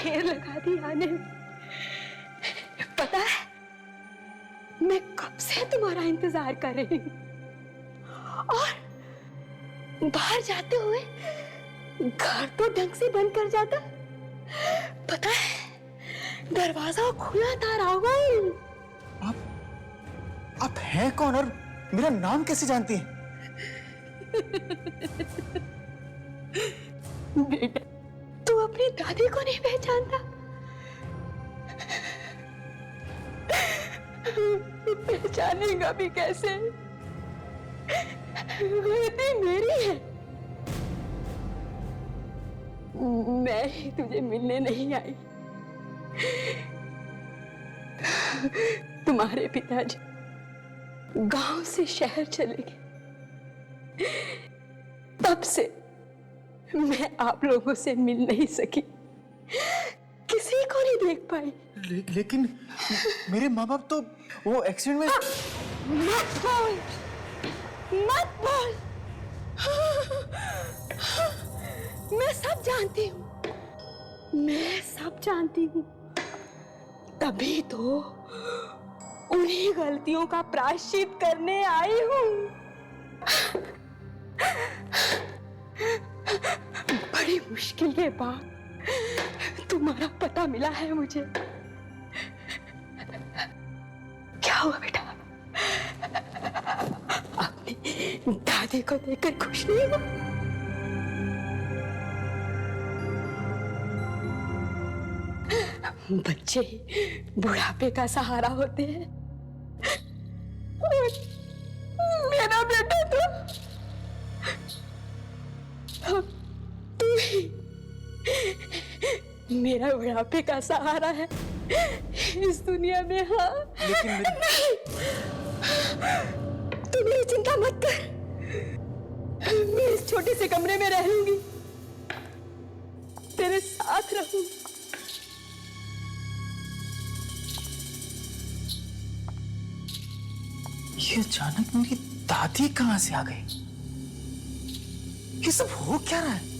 देर लगा दी आने में। पता है, मैं कब से तुम्हारा इंतजार कर रही हूँ, और बाहर जाते हुए घर तो ढंग से बंद कर जाता। पता है, दरवाजा खुला था राहुल। आप हैं कौन और मेरा नाम कैसे जानती हैं? बेटा, तू अपनी दादी को नहीं पहचानता? पहचानेगा भी कैसे? बेटी मेरी है। मैं ही तुझे मिलने नहीं आई। तुम्हारे पिताजी गांव से शहर चले गए, तब से मैं आप लोगों से मिल नहीं सकी, किसी को नहीं देख पाई। लेकिन मेरे माँ बाप तो वो एक्सीडेंट में। मत बोल, मत बोल। मैं सब जानती हूँ, मैं सब जानती हूँ। तभी तो उन्हीं गलतियों का प्रायश्चित करने आई हूँ। बड़ी मुश्किल के बाद तुम्हारा पता मिला है मुझे। क्या हुआ बेटा? अपनी दादी को देखकर खुश नहीं हो? बच्चे बुढ़ापे का सहारा होते हैं। मेरा बेटा तू ही मेरा बुढ़ापे का सहारा है इस दुनिया में। हाँ, लेकिन नहीं, तू मेरी चिंता मत कर। मैं इस छोटे से कमरे में रह लूंगी, तेरे साथ रहूंगी। ये अचानक मेरी दादी कहां से आ गई? ये सब हो क्या रहा है?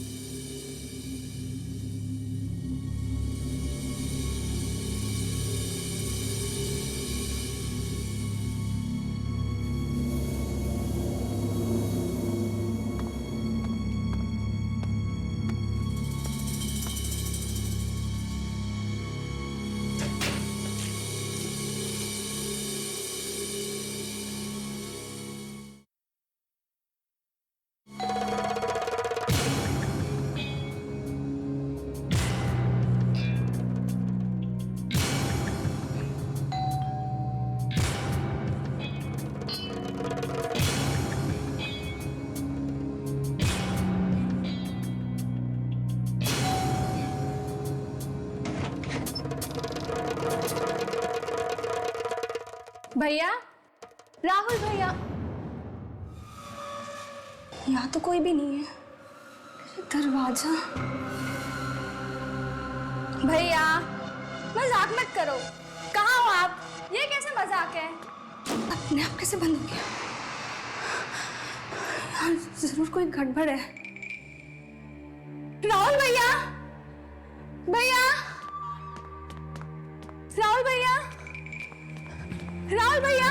भैया, राहुल भैया। यहाँ तो कोई भी नहीं है। दरवाजा। भैया, मजाक मत करो। कहाँ हो आप? ये कैसे मजाक है? अपने आप कैसे बंद हो गया? यार, जरूर कोई गड़बड़ है। राहुल भैया, भैया, राहुल भैया, राहुल भैया।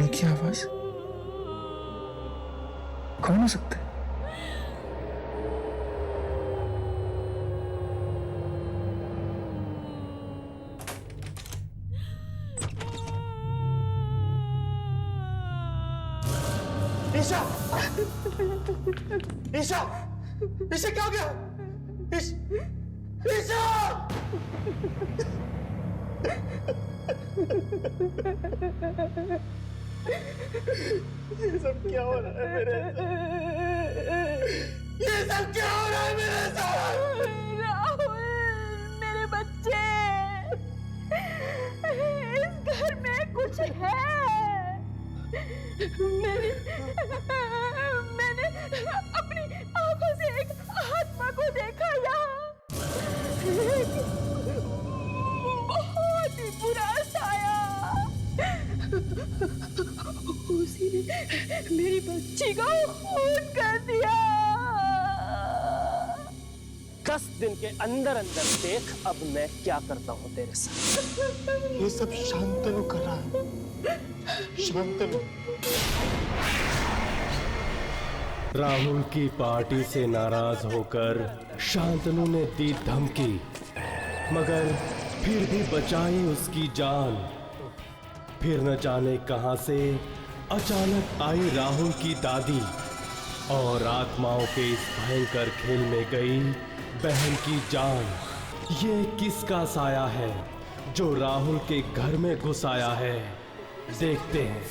रोने की आवाज? कौन हो सकता है? ईशा! ईशा! ईशा क्या हो गया? ईशा! ये सब क्या हो रहा है मेरे साथ? ये सब क्या हो रहा है मेरे साथ? राहुल, मेरे बच्चे, इस घर में कुछ है। मैंने अपनी आंखों से एक आत्मा को देखा यहाँ। बहुत ही बुरा साया। उसी ने मेरी बच्ची को खून कर दिया। 10 दिन के अंदर अंदर देख अब मैं क्या करता हूँ तेरे साथ। ये सब शांतनु कर रहा है। शांतनु। राहुल की पार्टी से नाराज होकर शांतनु ने दी धमकी, मगर फिर भी बचाई उसकी जान। फिर न जाने कहां से अचानक आई राहुल की दादी और आत्माओं के इस भयंकर खेल में गई बहन की जान। ये किसका साया है जो राहुल के घर में घुस आया है? देखते हैं।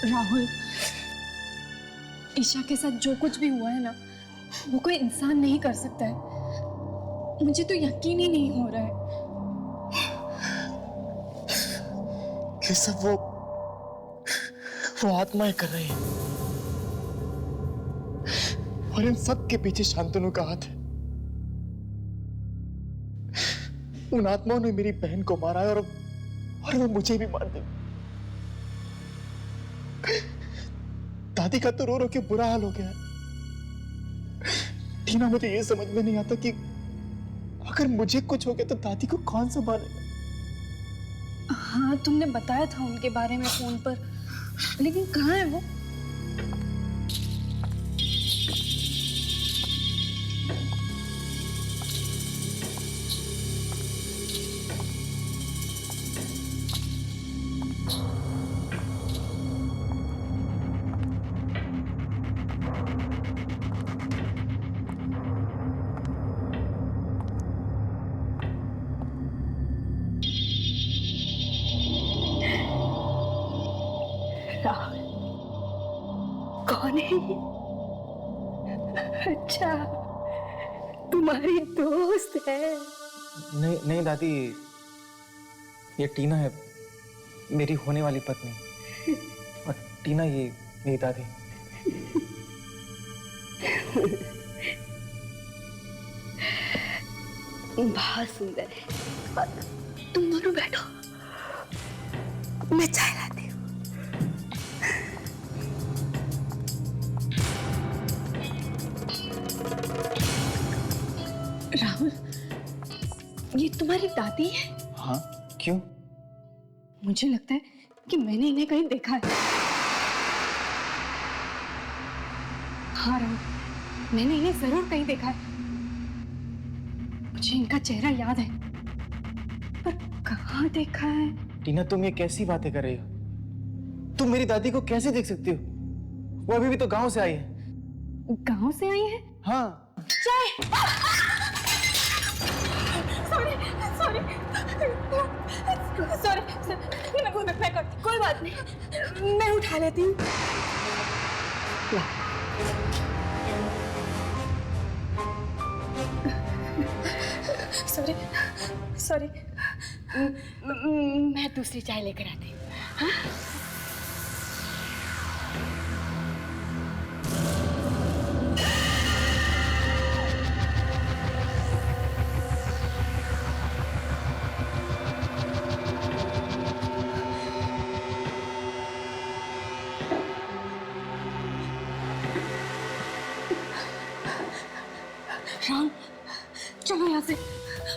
राहुल, ईशा के साथ जो कुछ भी हुआ है ना, वो कोई इंसान नहीं कर सकता है। मुझे तो यकीन ही नहीं हो रहा है। ये सब वो आत्माएं कर रही हैं। और इन सब के पीछे शांतनु का हाथ है। उन आत्माओं ने मेरी बहन को मारा है और वो मुझे भी मार देंगे। दादी का तो रो रो के बुरा हाल हो गया है। टीना, मुझे ये समझ में नहीं आता कि अगर मुझे कुछ हो गया तो दादी को कौन संभालेगा? हाँ, तुमने बताया था उनके बारे में फोन पर, लेकिन कहाँ है वो? राहुल, कौन है ये? अच्छा, तुम्हारी दोस्त है। नहीं नहीं दादी, ये टीना है, मेरी होने वाली पत्नी। और टीना ये मेरी दादी। बहुत सुंदर है। तुम दोनों बैठो, मैं चाय लाती हूँ। राहुल, ये तुम्हारी दादी है? हाँ, क्यों? मुझे लगता है कि मैंने इन्हें कहीं देखा है। हाँ राहुल, मैंने इन्हें जरूर कहीं देखा है। मुझे इनका चेहरा याद है, पर कहाँ देखा है? टीना, तुम ये कैसी बातें कर रही हो? तुम मेरी दादी को कैसे देख सकती हो? वो अभी भी तो गांव से आई है। गांव से आई है? हाँ। चाय। सॉरी, कोई बात नहीं, मैं उठा लेती हूँ। सॉरी, मैं दूसरी चाय लेकर आती हूँ। हाँ? राहुल चलो यहाँ से,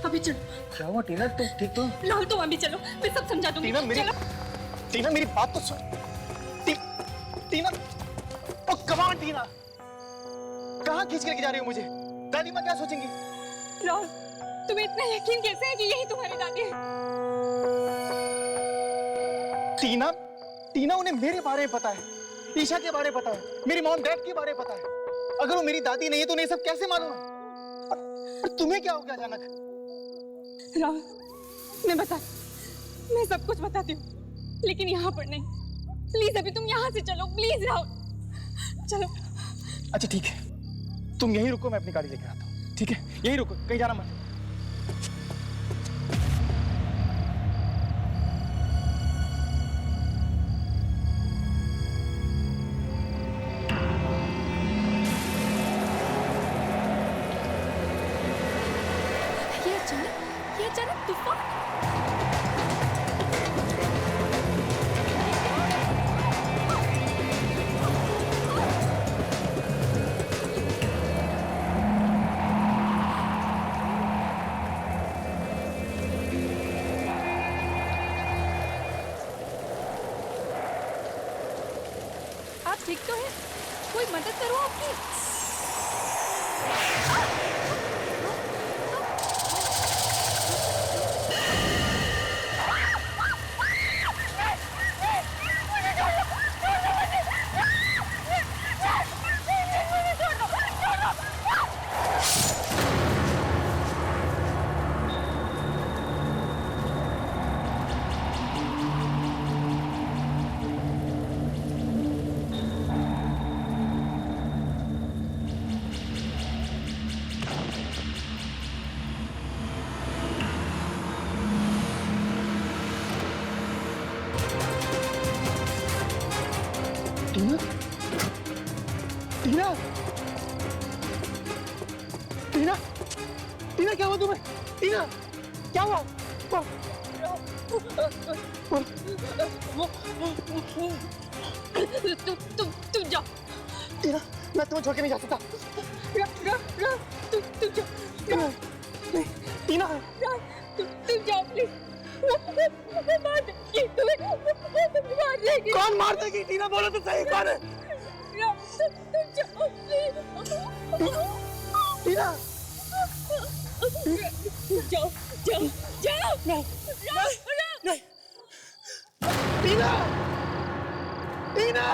अभी चलो। क्या हुआ टीना, तुम ठीक तो? राहुल तुम अभी चलो, मैं सब समझा दूंगी। टीना मेरी बात तो सुन। टीना, ओ कम ऑन टीना, कहाँ खींच करके जा रही हो मुझे? दादी माँ क्या सोचेंगी? राहुल तुम्हें इतना यकीन कैसे है कि यही तुम्हारी दादी है? टीना उन्हें मेरे बारे में पता है, ईशा के बारे में पता है, मेरी मॉम डैड के बारे में पता है। अगर वो मेरी दादी नहीं है तो उन्हें सब कैसे मालूम है? और तुम्हें क्या हो गया अचानक? राहुल मैं सब कुछ बताती हूँ, लेकिन यहाँ पर नहीं। प्लीज अभी तुम यहाँ से चलो, प्लीज राहुल चलो। अच्छा ठीक है, तुम यहीं रुको, मैं अपनी गाड़ी लेकर आता हूँ। ठीक है, यहीं रुको, कहीं जाना मत। ये अचानक तूफान। आप ठीक तो हैं? कोई मदद करो आपकी। टीना, टीना, टीना, टीना क्या हुआ तुम्हें? टीना क्या हुआ? तुम जाओ। टीना, मैं तुम्हें छोड़ के नहीं जा सकता। तुम जाओ। टीना, तुम जाओ प्लीज। मार देगी तुम्हें, मार देगी। कौन मार देगी? टीना बोलो तो सही, कौन है? तुम जाओ प्लीज। टीना, जाओ जाओ जाओ। नहीं, नहीं, टीना, टीना।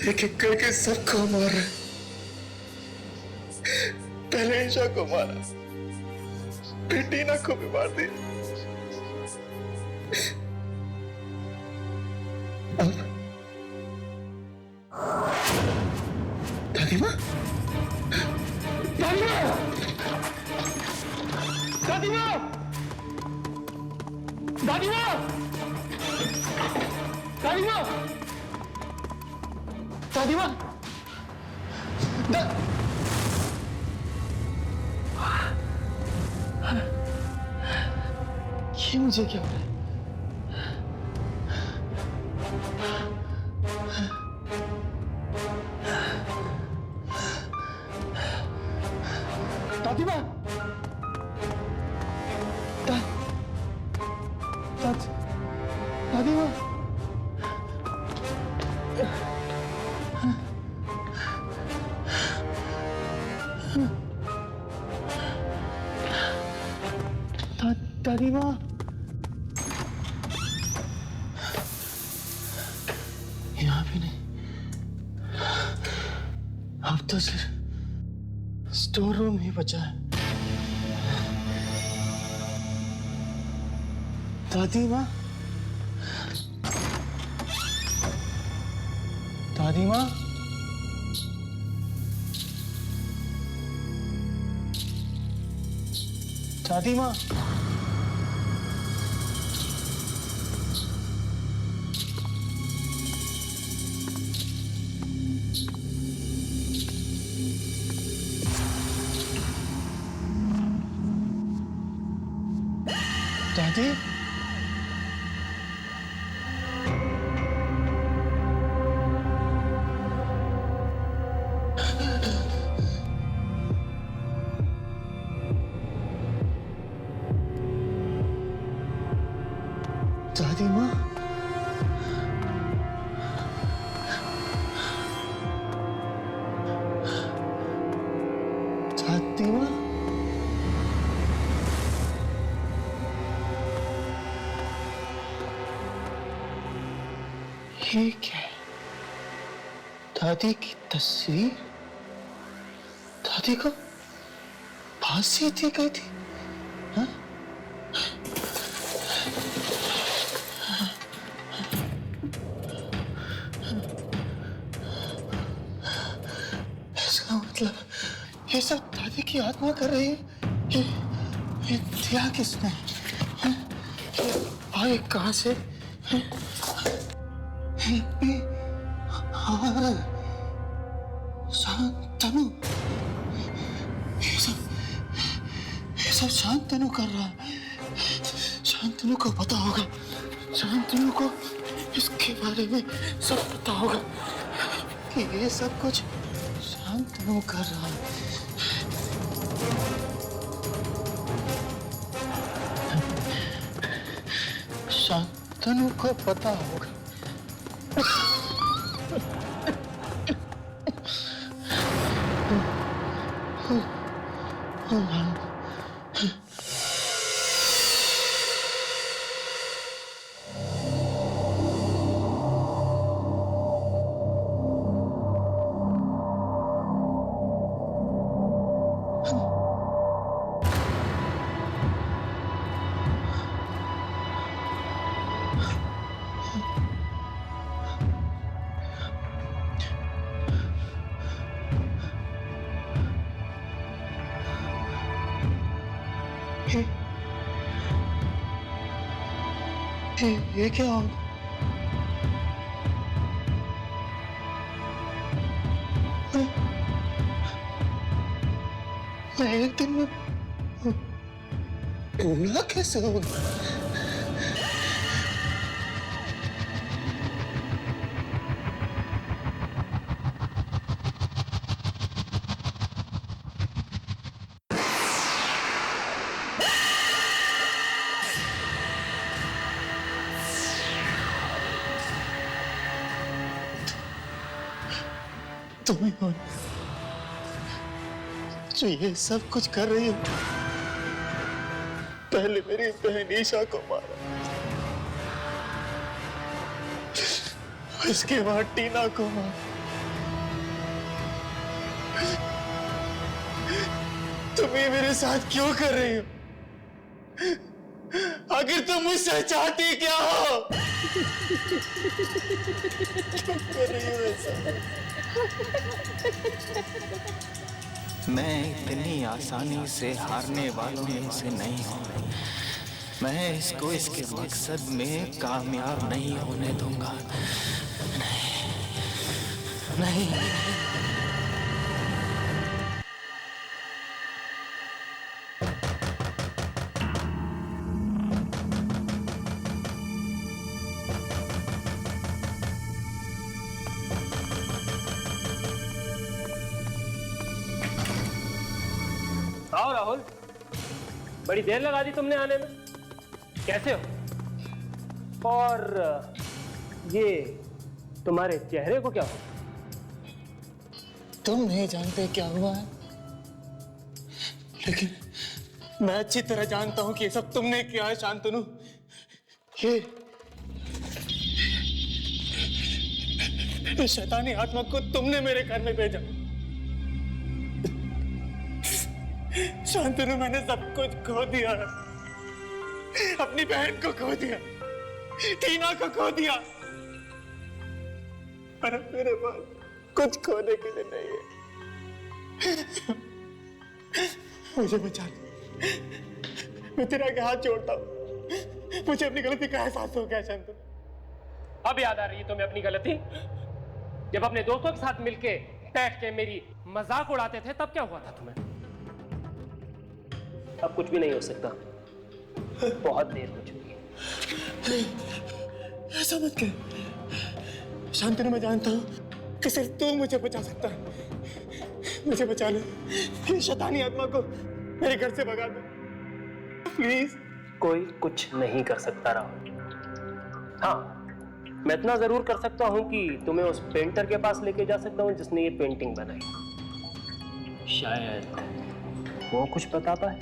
एक एक करके सबको मार रहे। पहले ईशा को मारा, फिर टीना को भी मार दिया। अब दादी माँ, दादी माँ, दादी माँ, दादी माँ, दादी माँ, दादी माँ, ये मुझे क्या हो रहा है? दादी माँ, दादी माँ, दादी माँ, यहाँ भी नहीं। अब तो सिर्फ स्टोर रूम ही बचा है। दादी माँ, दादी माँ, दादी माँ, दादी, दादी माँ, दादी माँ, ये क्या है? दादी की तस्वीर? दादी को फांसी दी गई थी? हाँ? इसका मतलब ये सब दादी की आत्मा कर रही है। ये दिया किसने? हाँ? ये आए कहाँ से? हाँ, शांतनु, ये सब शांतनु कर रहा है। शांतनु को पता होगा, शांतनु को इसके बारे में सब पता होगा कि ये सब कुछ शांतनु कर रहा है। शांतनु को पता होगा। ये क्या हो? मैं एक दिन में भूला कैसे होगा? तुम्हें हो जो ये सब कुछ कर रही हो। पहले मेरी बहन ईशा को मारा, इसके बाद टीना को मारा, तुम ये मेरे साथ क्यों कर रही हो? आखिर तुम मुझसे चाहती क्या हो? क्यों कर रही हो ऐसा? मैं इतनी आसानी से हारने वालों में से नहीं हूँ। मैं इसको इसके मकसद में कामयाब नहीं होने दूंगा। नहीं, नहीं। राहुल, बड़ी देर लगा दी तुमने आने में। कैसे हो? और ये तुम्हारे चेहरे को क्या हो? तुम नहीं जानते क्या हुआ है, लेकिन मैं अच्छी तरह जानता हूं कि ये सब तुमने किया है शांतनु। ये शैतानी आत्मा को तुमने मेरे घर में भेजा। शांतनु, मैंने सब कुछ खो दिया है। अपनी बहन को खो दिया, टीना को खो दिया, पर अब मेरे पास कुछ खोने के लिए नहीं है। मुझे बचा ले, मैं तेरे आगे हाथ जोड़ता हूं। मुझे अपनी गलती का एहसास हो गया शांतनु। अब याद आ रही है तुम्हें अपनी गलती? जब अपने दोस्तों के साथ मिलके बैठ के मेरी मजाक उड़ाते थे, तब क्या हुआ था तुम्हें? अब कुछ भी नहीं हो सकता, बहुत देर हो चुकी है। ऐसा मत कर शांतनु, मैं जानता हूं कि सिर्फ तू मुझे बचा सकता है। मुझे बचा ले, ये शैतानी आत्मा को मेरे घर से भगा दे प्लीज। कोई कुछ नहीं कर सकता राहुल। हाँ, मैं इतना जरूर कर सकता हूं कि तुम्हें उस पेंटर के पास लेके जा सकता हूं जिसने ये पेंटिंग बनाई। शायद वो कुछ बता पाए।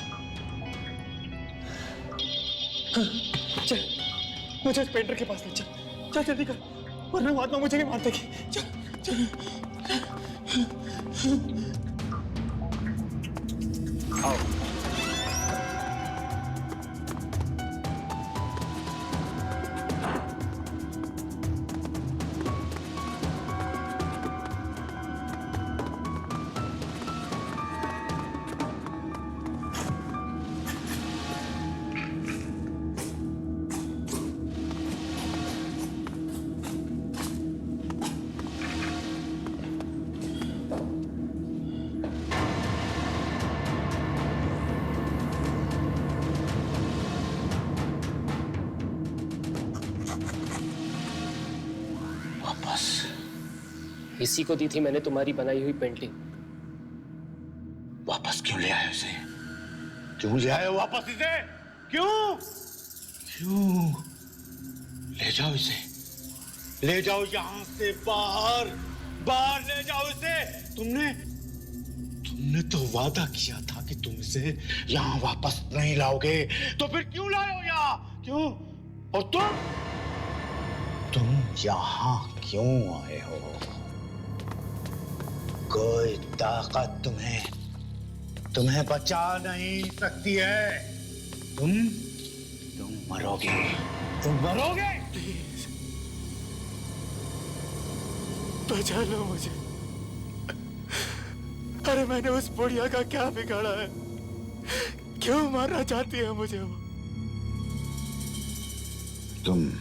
चल, मुझे उस पेंटर के पास ले चल। चल जल्दी कर, वरना वो आत्मा मुझे भी मार देगी। चल चल। आओ। इसी को दी थी मैंने तुम्हारी बनाई हुई पेंटिंग। वापस क्यों ले आए उसे? क्यों ले आए वापस इसे? क्यों? क्यों? ले जाओ इसे, ले जाओ यहां से बाहर, बाहर ले जाओ इसे। तुमने तो वादा किया था कि तुम इसे यहां वापस नहीं लाओगे, तो फिर क्यों लाए हो यहाँ? क्यों? और तुम यहां क्यों आए हो? कोई ताकत तुम्हें बचा नहीं सकती है। तुम मरोगे, तुम मरोगे। प्लीज बचा लो मुझे। अरे मैंने उस बुढ़िया का क्या बिगाड़ा है? क्यों मारना चाहती है मुझे वो? तुम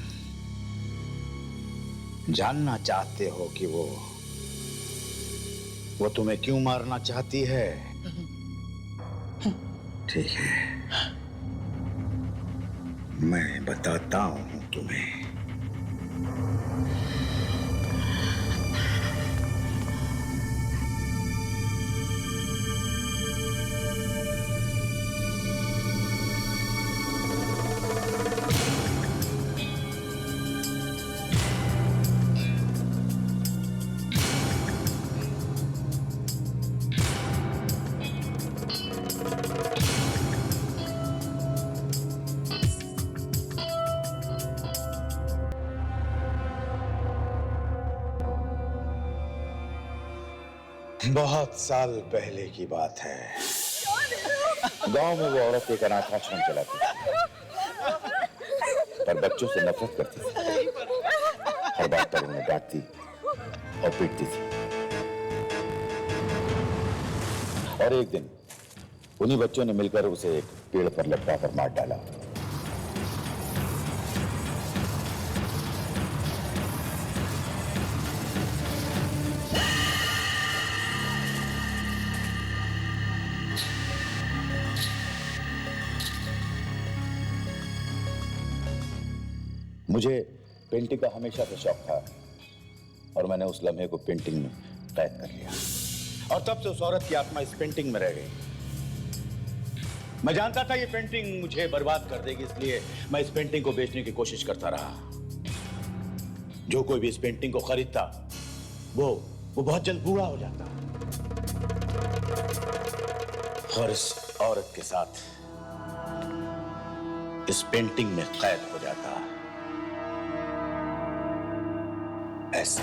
जानना चाहते हो कि वो तुम्हें क्यों मारना चाहती है? ठीक है, मैं बताता हूं तुम्हें। बहुत साल पहले की बात है। गांव में वो औरत एक अनाथ आश्रम चलाती थी, पर बच्चों से नफरत करती थी। हर बात पर उन्हें डांटती और पीटती थी। और एक दिन उन्हीं बच्चों ने मिलकर उसे एक पेड़ पर लटका कर मार डाला। मुझे पेंटिंग का हमेशा से शौक था और मैंने उस लम्हे को पेंटिंग में कैद कर लिया। और तब से उस औरत की आत्मा इस पेंटिंग में रह गई। मैं जानता था ये पेंटिंग मुझे बर्बाद कर देगी, इसलिए मैं इस पेंटिंग को बेचने की कोशिश करता रहा। जो कोई भी इस पेंटिंग को खरीदता वो बहुत जल्द बूढ़ा हो जाता और इस औरत के साथ इस पेंटिंग में कैद हो जाता। ऐसा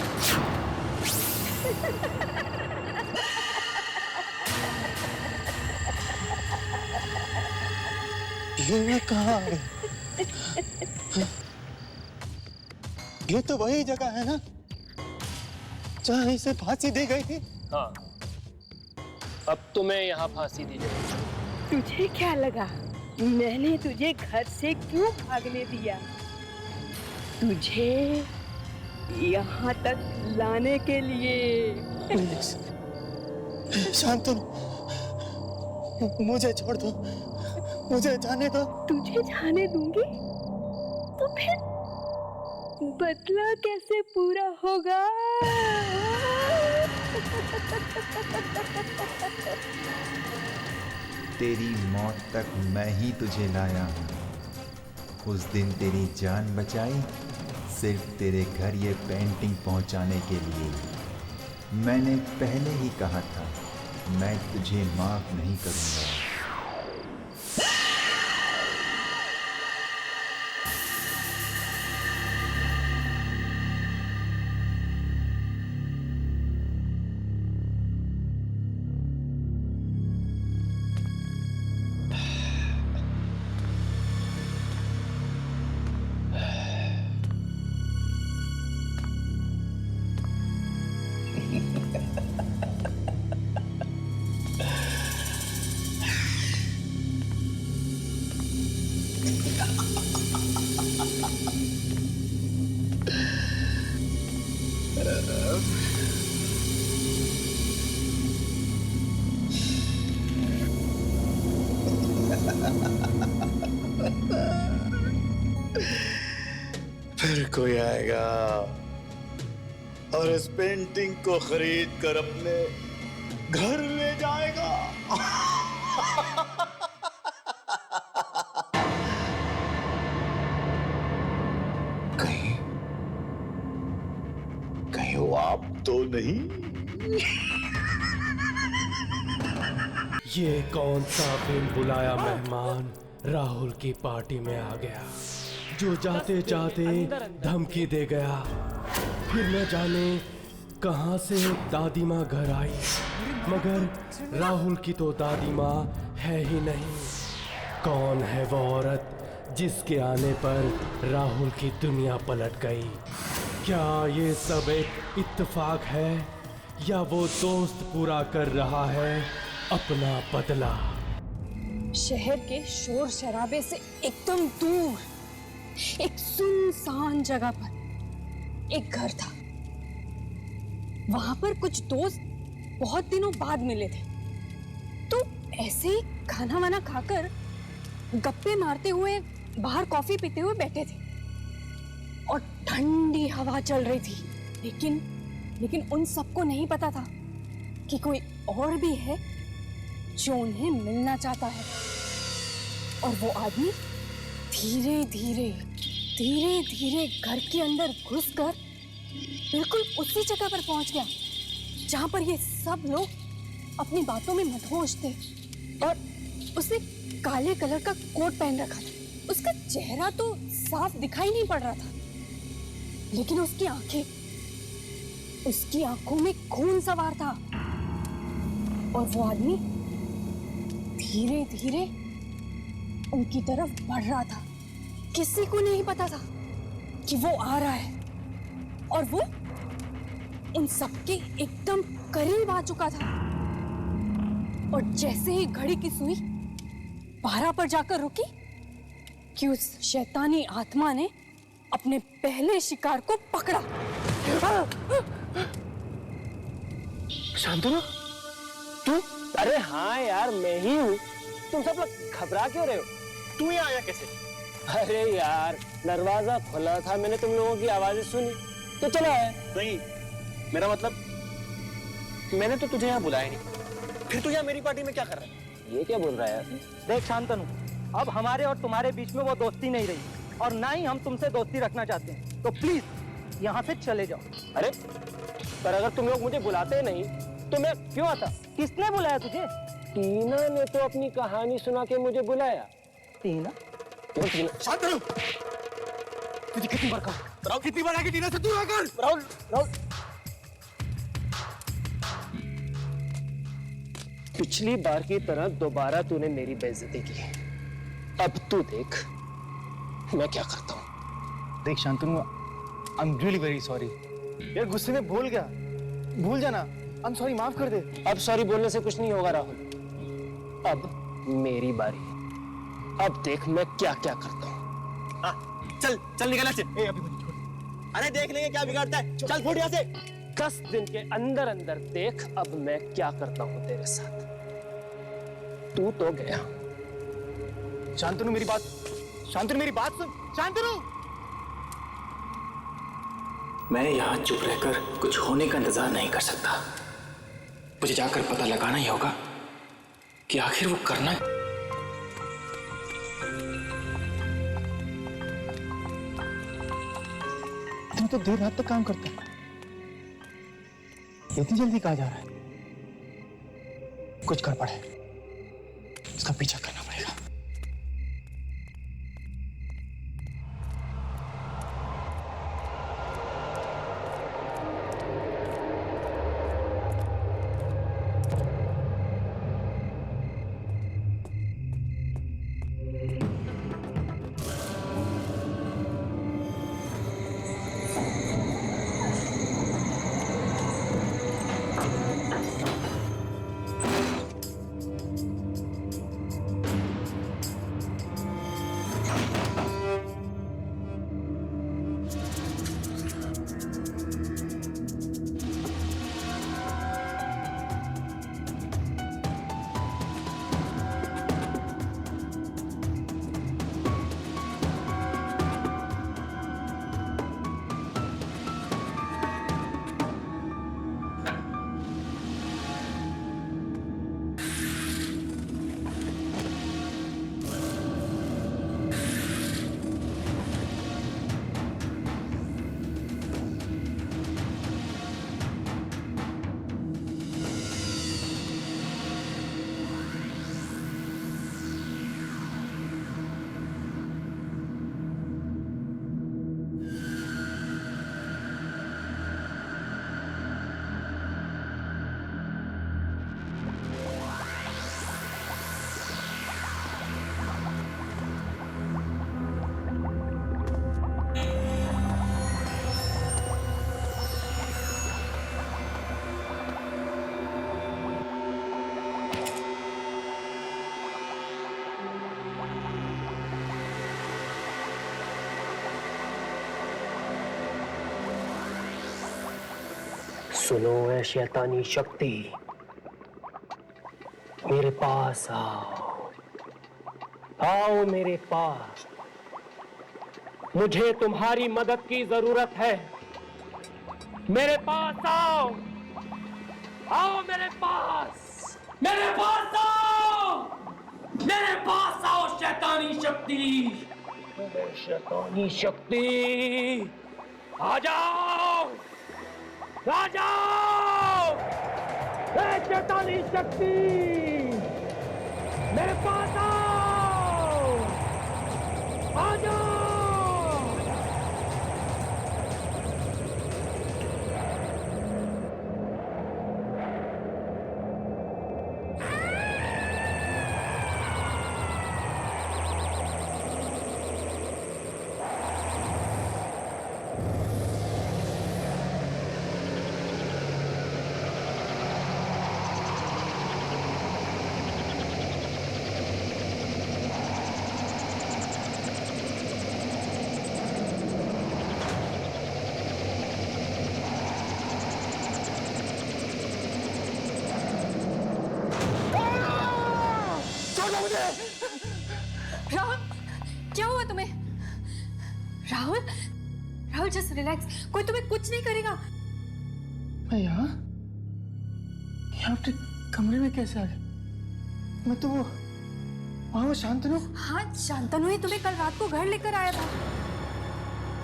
ये कहाँ है? ये तो वही जगह है ना जहाँ इसे फांसी दी गई थी। हाँ, अब तुम्हें यहाँ फांसी दी जाएगी। तुझे क्या लगा मैंने तुझे घर से क्यों भागने दिया? तुझे यहाँ तक लाने के लिए। शांतनु, मुझे छोड़ दो, मुझे जाने दो। तुझे जाने दूंगी तो फिर बदला कैसे पूरा होगा? तेरी मौत तक मैं ही तुझे लाया हूँ। उस दिन तेरी जान बचाई सिर्फ तेरे घर ये पेंटिंग पहुँचाने के लिए। मैंने पहले ही कहा था मैं तुझे माफ नहीं करूँगा। फिर कोई आएगा और इस पेंटिंग को खरीद कर अपने घर ले जाएगा। कहीं वो आप तो नहीं? ये कौन सा बिन बुलाया मेहमान राहुल की पार्टी में आ गया, जो जाते जाते धमकी दे गया। फिर न जाने कहां से दादी माँ घर आई, मगर राहुल की तो दादी माँ है ही नहीं। कौन है वो औरत जिसके आने पर राहुल की दुनिया पलट गई? क्या ये सब एक इत्तेफाक है या वो दोस्त पूरा कर रहा है अपना बदला? शहर के शोर शराबे से एकदम दूर एक सुनसान जगह पर एक घर था। वहां पर कुछ दोस्त बहुत दिनों बाद मिले थे, तो ऐसे ही खाना वाना खाकर गप्पे मारते हुए बाहर कॉफी पीते हुए बैठे थे और ठंडी हवा चल रही थी। लेकिन उन सबको नहीं पता था कि कोई और भी है जो उन्हें मिलना चाहता है। और वो आदमी धीरे धीरे घर के अंदर घुसकर बिल्कुल उसी जगह पर पहुंच गया जहां पर ये सब लोग अपनी बातों में मदहोश थे। और उसने काले कलर का कोट पहन रखा था। उसका चेहरा तो साफ दिखाई नहीं पड़ रहा था, लेकिन उसकी आंखों में खून सवार था। और वो आदमी धीरे धीरे उनकी तरफ बढ़ रहा था। किसी को नहीं पता था कि वो आ रहा है, और वो उन सबके एकदम करीब आ चुका था। और जैसे ही घड़ी की सुई 12 पर जाकर रुकी कि उस शैतानी आत्मा ने अपने पहले शिकार को पकड़ा। शांतनु, तू? अरे हाँ यार, मैं ही हूँ। तुम सब लोग घबरा क्यों रहे हो? तू यहाँ आया कैसे? अरे यार, दरवाजा खुला था, मैंने तुम लोगों की आवाजें सुनी तो चला आया। नहीं, मेरा मतलब मैंने तो तुझे यहाँ बुलाया नहीं। फिर तू यहाँ मेरी पार्टी में क्या कर रहा है? ये क्या बोल रहा है? देख शांतनु, अब हमारे और तुम्हारे बीच में वो दोस्ती नहीं रही और ना ही हम तुमसे दोस्ती रखना चाहते हैं, तो प्लीज यहाँ से चले जाओ। अरे पर अगर तुम लोग मुझे बुलाते नहीं तो मैं क्यों आता? किसने बुलाया तुझे? टीना ने तो अपनी कहानी सुना के मुझे बुलाया। टीना? शांतनु, तुझे कितनी बार कहा राहुल, कितनी बार आके टीना से दूर रहकर। राहुल, राहुल, पिछली बार की तरह दोबारा तूने मेरी बेइज्जती की। अब तू देख मैं क्या करता हूँ। देख Shantanu, I am really very sorry यार, गुस्से में भूल गया, भूल जाना। आई एम सॉरी, माफ कर दे। अब सॉरी बोलने से कुछ नहीं होगा राहुल, अब मेरी बारी। अब देख मैं क्या क्या करता हूँ। चल चल निकल से। अभी मुझे छोड़। अरे देख लेंगे क्या बिगाड़ता है, चल फुट यहाँ से। 10 दिन के अंदर अंदर देख अब मैं क्या करता हूँ तेरे साथ। तू तो गया। शांतनु मेरी बात, शांतनु मेरी बात सुन। शांतनु, मैं यहाँ चुप रहकर कुछ होने का इंतजार नहीं कर सकता। मुझे जाकर पता लगाना ही होगा कि आखिर वो करना है। तुम तो देर रात तक काम करते हैं, इतनी जल्दी कहाँ जा रहा है? कुछ गड़बड़ है, इसका पीछा करना पड़ेगा। सुनो ऐ शैतानी शक्ति, मेरे पास आओ, आओ मेरे पास। मुझे तुम्हारी मदद की जरूरत है। मेरे पास आओ, आओ मेरे पास, मेरे पास आओ, मेरे पास आओ शैतानी शक्ति, शैतानी शक्ति, आ जाओ, आ जाओ, शैतानी शक्ति, मेरे पास आओ, आ जाओ। राहुल, क्या हुआ तुम्हें? राहुल, राहुल जस्ट रिलैक्स, कोई तुम्हें कुछ नहीं करेगा। मैं यहाँ अपने कमरे में कैसे आ गया? मैं तो वो शांतनु। हाँ, शांतनु ही तुम्हें कल रात को घर लेकर आया था।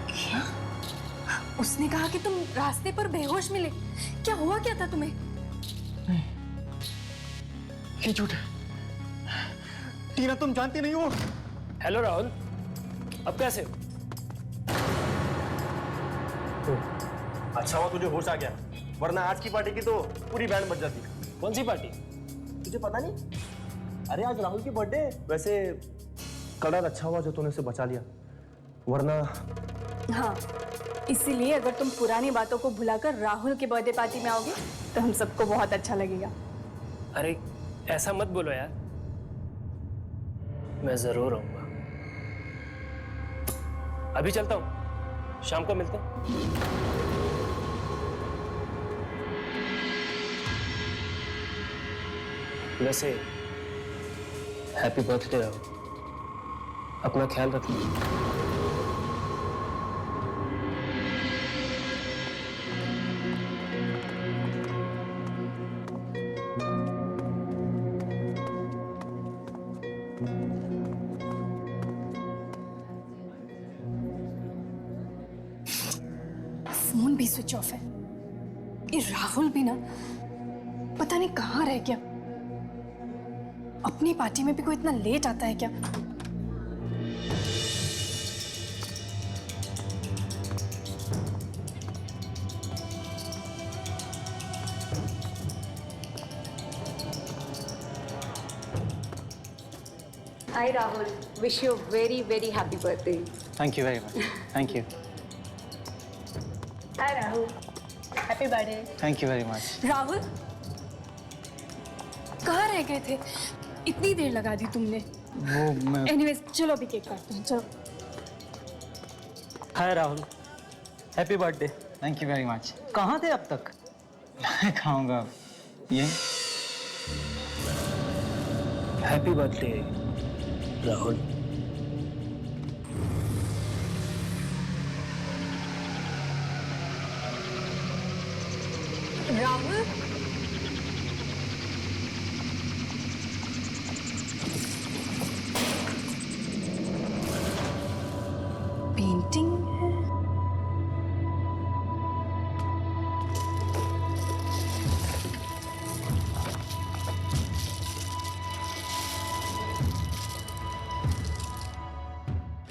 क्या? उसने कहा कि तुम रास्ते पर बेहोश मिले। क्या हुआ क्या था तुम्हें? नहीं, ये झूठ है। टीना, तुम जानती नहीं हो। हेलो राहुल, अब कैसे हो? अच्छा हुआ तुझे होश आ गया, वरना आज की पार्टी की तो पूरी बैंड बज जाती। कौन सी पार्टी? तुझे पता नहीं? अरे आज राहुल की बर्थडे। वैसे कलर अच्छा हुआ जो तूने उसे बचा लिया, वरना। हाँ, इसीलिए अगर तुम पुरानी बातों को भुलाकर राहुल के बर्थडे पार्टी में आओगे तो हम सबको बहुत अच्छा लगेगा। अरे ऐसा मत बोलो यार, मैं जरूर आऊंगा। अभी चलता हूं, शाम को मिलते हैं। वैसे हैप्पी बर्थडे राहुल, अपना ख्याल रखना। फोन भी स्विच ऑफ है। ये राहुल भी ना पता नहीं कहाँ रह गया। अपनी पार्टी में भी कोई इतना लेट आता है क्या? Hi Rahul, wish you very very happy birthday. Thank you very much. Thank you. Hi Rahul, happy birthday. Thank you very much. Rahul, कहाँ रह गए थे? इतनी देर लगा दी तुमने। वो मैं। एनीवेज, चलो अभी केक काटते हैं, चलो। Hi Rahul, happy birthday. Thank you very much. कहाँ थे अब तक? मैं खाऊंगा ये। Happy birthday Rahul. Rahul, painting है।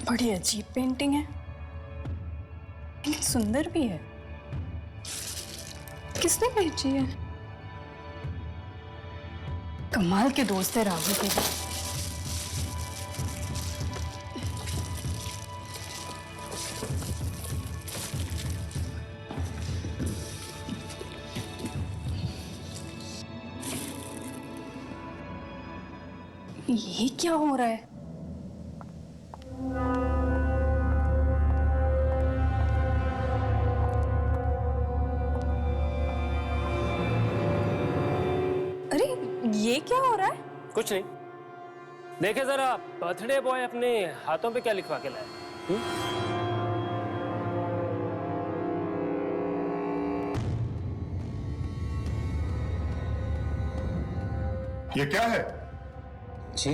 बड़ी अजीब पेंटिंग है, लेकिन सुंदर भी है। किसने भेजी है? कमाल के दोस्त है राहुल के भी। ये क्या हो रहा है? अरे ये क्या हो रहा है? कुछ नहीं, देखे जरा बर्थडे बॉय अपने हाथों पे क्या लिखवा के लाया। ये क्या है? जी,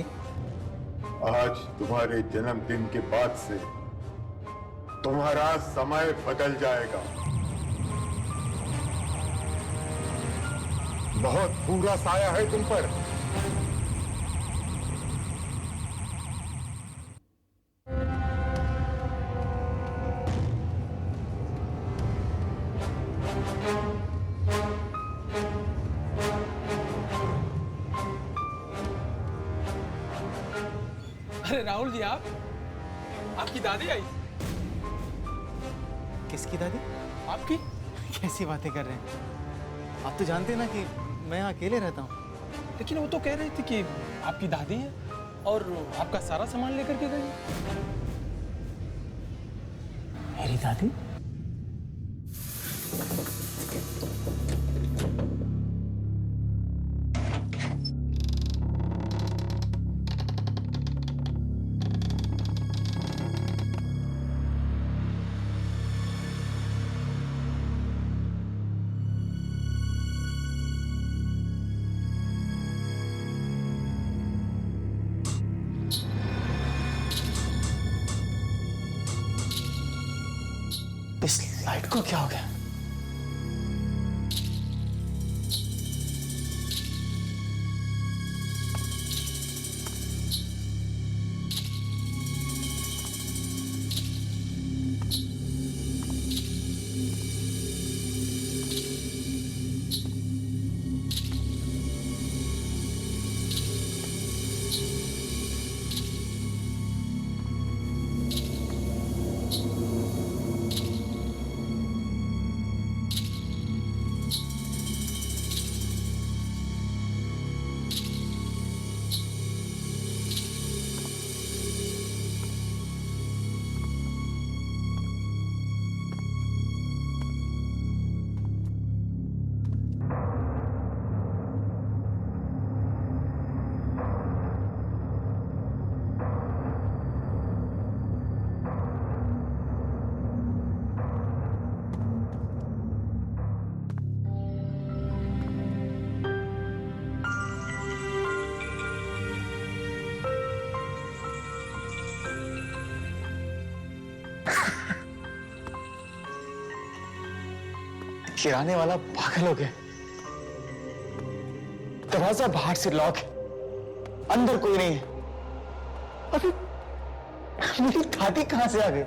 आज तुम्हारे जन्मदिन के बाद से तुम्हारा समय बदल जाएगा। बहुत बुरा साया है तुम पर। अरे राहुल जी, आपकी दादी आई। किसकी दादी? आपकी। कैसी बातें कर रहे हैं? आप तो जानते हैं ना कि मैं यहाँ अकेले रहता हूँ। लेकिन वो तो कह रही थी कि आपकी दादी है और आपका सारा सामान लेकर के गई। मेरी दादी? को क्या हो गया? किराने वाला पागल हो गया। दरवाजा बाहर से लॉक है, अंदर कोई नहीं है। अभी मेरी दादी कहां से आ गई?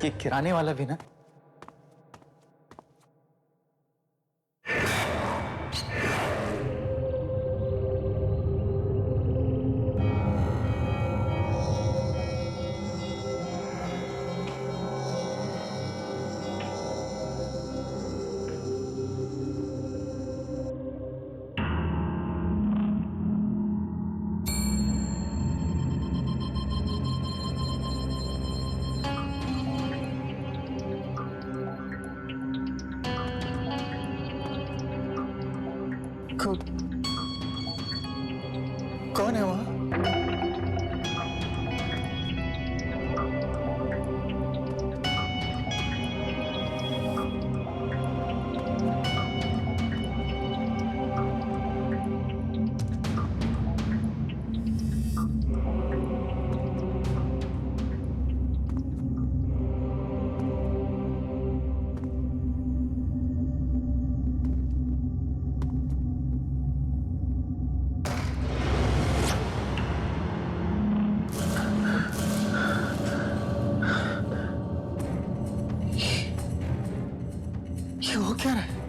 कि किराने वाला भी ना कौन है वहां? ये हो क्या रहा है?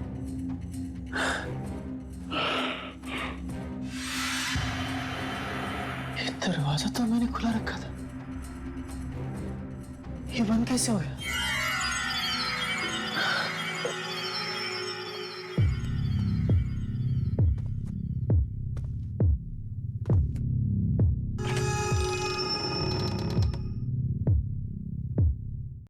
ये दरवाजा तो मैंने खुला रखा था, ये बंद कैसे हो गया?